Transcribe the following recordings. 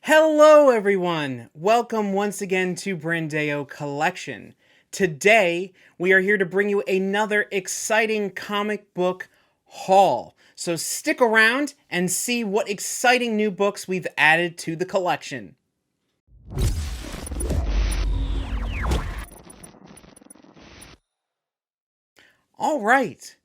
Hello everyone! Welcome once again to Brandeo Collection. Today, we are here to bring you another exciting comic book haul. So stick around and see what exciting new books we've added to the collection. Alright,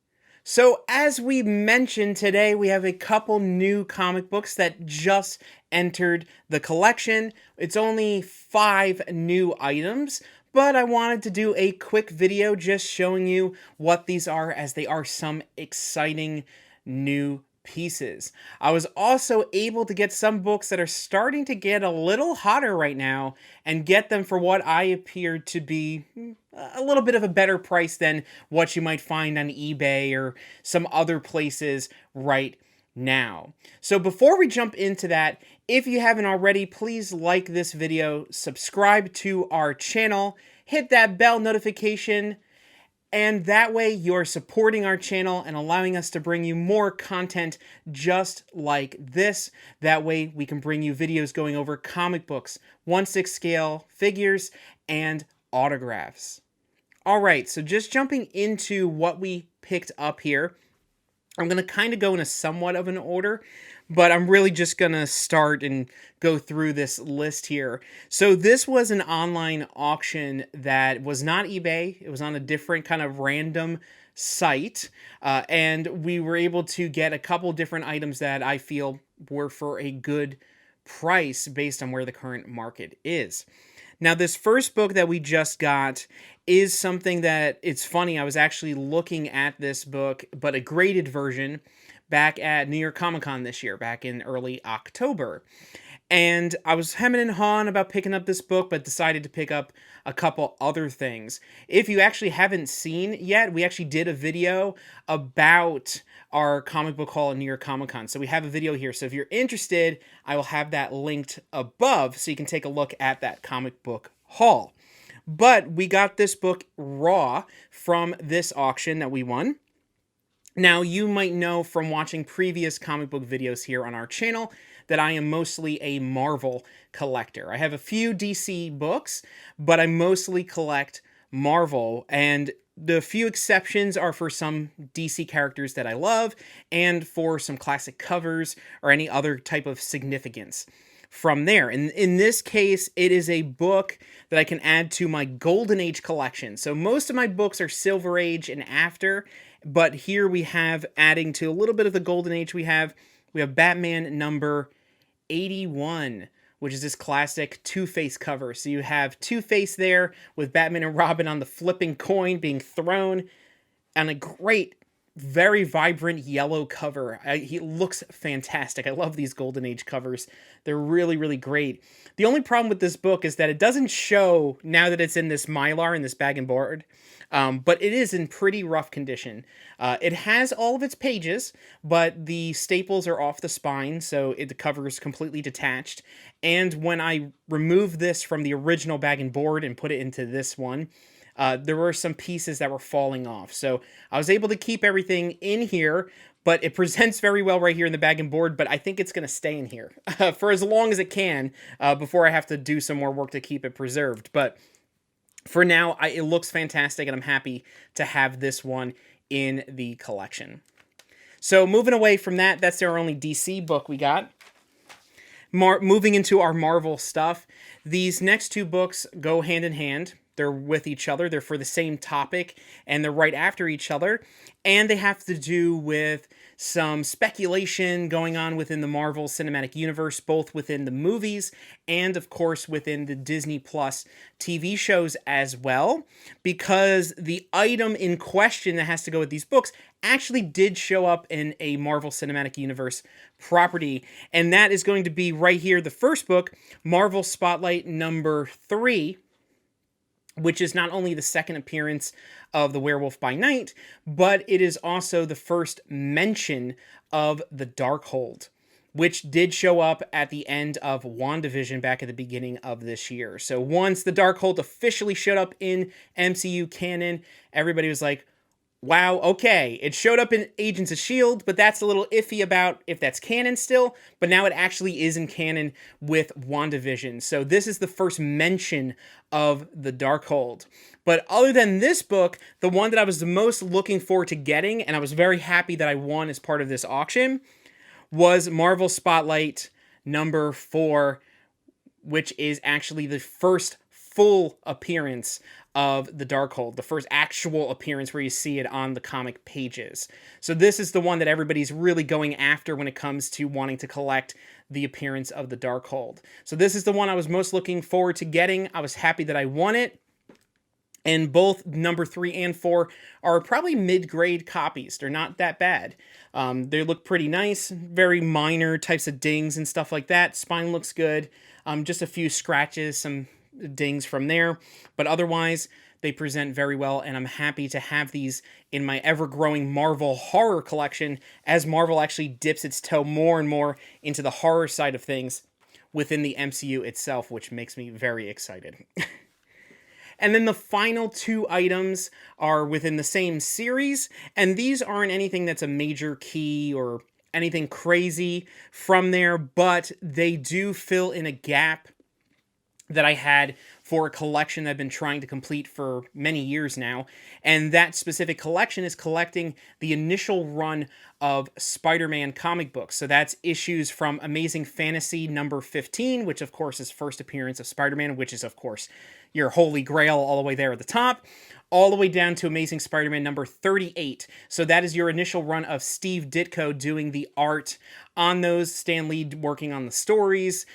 so as we mentioned today, we have a couple new comic books that just entered the collection. It's only 5 new items, but I wanted to do a quick video just showing you what these are, as they are some exciting new pieces. I was also able to get some books that are starting to get a little hotter right now and get them for what I appeared to be a little bit of a better price than what you might find on eBay or some other places right now. So before we jump into that, if you haven't already, please like this video, subscribe to our channel, hit that bell notification, and that way you're supporting our channel and allowing us to bring you more content just like this. That way we can bring you videos going over comic books, 1/6 scale figures, and autographs. Alright, so just jumping into what we picked up here. I'm going to kind of go in a somewhat of an order, but I'm really just going to start and go through this list here. So this was an online auction that was not eBay. It was on a different kind of random site, and we were able to get a couple different items that I feel were for a good price based on where the current market is. Now, this first book that we just got is something that, it's funny, I was actually looking at this book, but a graded version, back at New York Comic Con this year, back in early October. And I was hemming and hawing about picking up this book, but decided to pick up a couple other things. If you actually haven't seen yet, we actually did a video about our comic book haul at New York Comic Con. So we have a video here. So if you're interested, I will have that linked above so you can take a look at that comic book haul. But we got this book raw from this auction that we won. Now, you might know from watching previous comic book videos here on our channel that I am mostly a Marvel collector. I have a few DC books, but I mostly collect Marvel, and the few exceptions are for some DC characters that I love and for some classic covers or any other type of significance from there. And in this case, it is a book that I can add to my Golden Age collection. So most of my books are Silver Age and after, but here we have, adding to a little bit of the Golden Age, we have Batman number 81, which is this classic Two-Face cover. So you have Two-Face there with Batman and Robin on the flipping coin being thrown, and a great, very vibrant yellow cover. He looks fantastic. I love these Golden Age covers. They're really, really great. The only problem with this book is that it doesn't show, now that it's in this Mylar, in this bag and board, but it is in pretty rough condition. It has all of its pages, but the staples are off the spine, so the cover is completely detached. And when I removed this from the original bag and board and put it into this one, there were some pieces that were falling off. So I was able to keep everything in here, but it presents very well right here in the bag and board, but I think it's going to stay in here for as long as it can before I have to do some more work to keep it preserved. But for now, it looks fantastic, and I'm happy to have this one in the collection. So moving away from that, that's our only DC book we got. Moving into our Marvel stuff, these next two books go hand in hand. They're with each other, they're for the same topic, and they're right after each other, and they have to do with some speculation going on within the Marvel Cinematic Universe, both within the movies and, of course, within the Disney Plus TV shows as well, because the item in question that has to go with these books actually did show up in a Marvel Cinematic Universe property, and that is going to be right here, the first book, Marvel Spotlight number 3, which is not only the second appearance of the Werewolf by Night, but it is also the first mention of the Darkhold, which did show up at the end of WandaVision back at the beginning of this year. So once the Darkhold officially showed up in MCU canon, everybody was like, wow, okay, it showed up in Agents of S.H.I.E.L.D., but that's a little iffy about if that's canon still, but now it actually is in canon with WandaVision. So this is the first mention of the Darkhold. But other than this book, the one that I was the most looking forward to getting, and I was very happy that I won as part of this auction, was Marvel Spotlight number 4, which is actually the first full appearance of the Darkhold, the first actual appearance where you see it on the comic pages. So this is the one that everybody's really going after when it comes to wanting to collect the appearance of the Darkhold. So this is the one I was most looking forward to getting. I was happy that I won it. And both number 3 and 4 are probably mid-grade copies. They're not that bad. They look pretty nice, very minor types of dings and stuff like that. Spine looks good. Just a few scratches, some dings from there. But otherwise, they present very well, and I'm happy to have these in my ever-growing Marvel horror collection as Marvel actually dips its toe more and more into the horror side of things within the MCU itself, which makes me very excited. And then the final 2 items are within the same series, and these aren't anything that's a major key or anything crazy from there, but they do fill in a gap that I had for a collection that I've been trying to complete for many years now. And that specific collection is collecting the initial run of Spider-Man comic books. So that's issues from Amazing Fantasy number 15, which of course is first appearance of Spider-Man, which is of course your holy grail all the way there at the top, all the way down to Amazing Spider-Man number 38. So that is your initial run of Steve Ditko doing the art on those, Stan Lee working on the stories.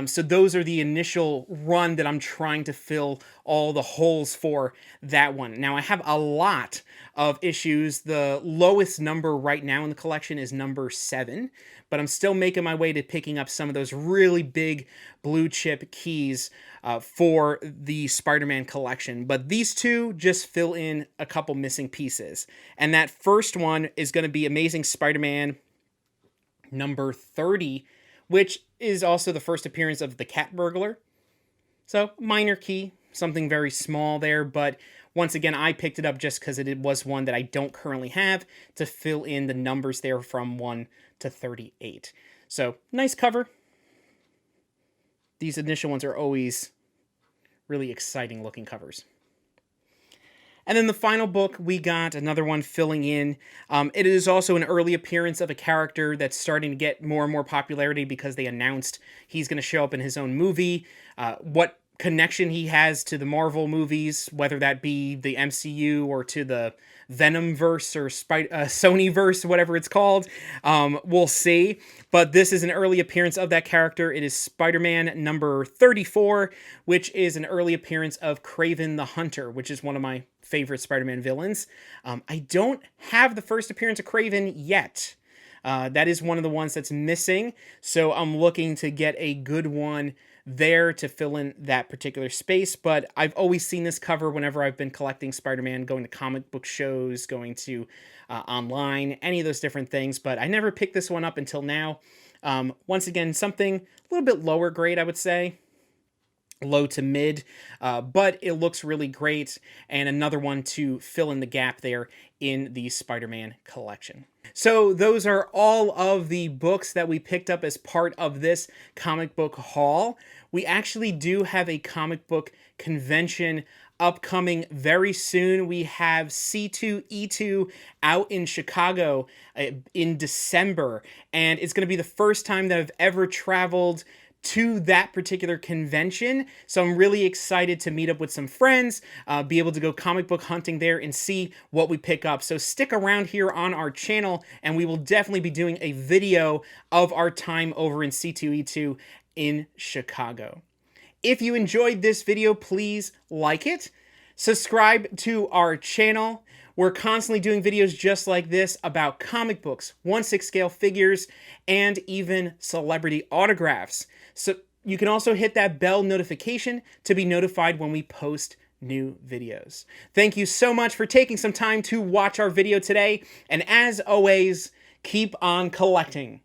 So those are the initial run that I'm trying to fill all the holes for that one. Now I have a lot of issues. The lowest number right now in the collection is number 7, but I'm still making my way to picking up some of those really big blue chip keys for the Spider-Man collection. But these 2 just fill in a couple missing pieces. And that first one is going to be Amazing Spider-Man number 30, which is also the first appearance of the Cat Burglar. So, minor key, something very small there, but once again, I picked it up just because it was one that I don't currently have to fill in the numbers there from 1 to 38. So, nice cover. These initial ones are always really exciting looking covers. And then the final book, we got another one filling in. It is also an early appearance of a character that's starting to get more and more popularity because they announced he's going to show up in his own movie. What connection he has to the Marvel movies, whether that be the MCU or to the Venomverse or Sonyverse, whatever it's called, we'll see. But this is an early appearance of that character. It is Spider-Man number 34, which is an early appearance of Kraven the Hunter, which is one of my favorite Spider-Man villains. I don't have the first appearance of Kraven yet. That is one of the ones that's missing, so I'm looking to get a good one there to fill in that particular space. But I've always seen this cover whenever I've been collecting Spider-Man, going to comic book shows, going to online, any of those different things, but I never picked this one up until now. Once again, something a little bit lower grade, I would say. Low to mid, but it looks really great, and another one to fill in the gap there in the Spider-Man collection. So those are all of the books that we picked up as part of this comic book haul. We actually do have a comic book convention upcoming very soon. We have C2E2 out in Chicago in December, and it's going to be the first time that I've ever traveled to that particular convention. So I'm really excited to meet up with some friends, be able to go comic book hunting there and see what we pick up. So stick around here on our channel, and we will definitely be doing a video of our time over in C2E2 in Chicago. If you enjoyed this video, please like it. Subscribe to our channel. We're constantly doing videos just like this about comic books, 1/6 scale figures, and even celebrity autographs. So you can also hit that bell notification to be notified when we post new videos. Thank you so much for taking some time to watch our video today. And as always, keep on collecting.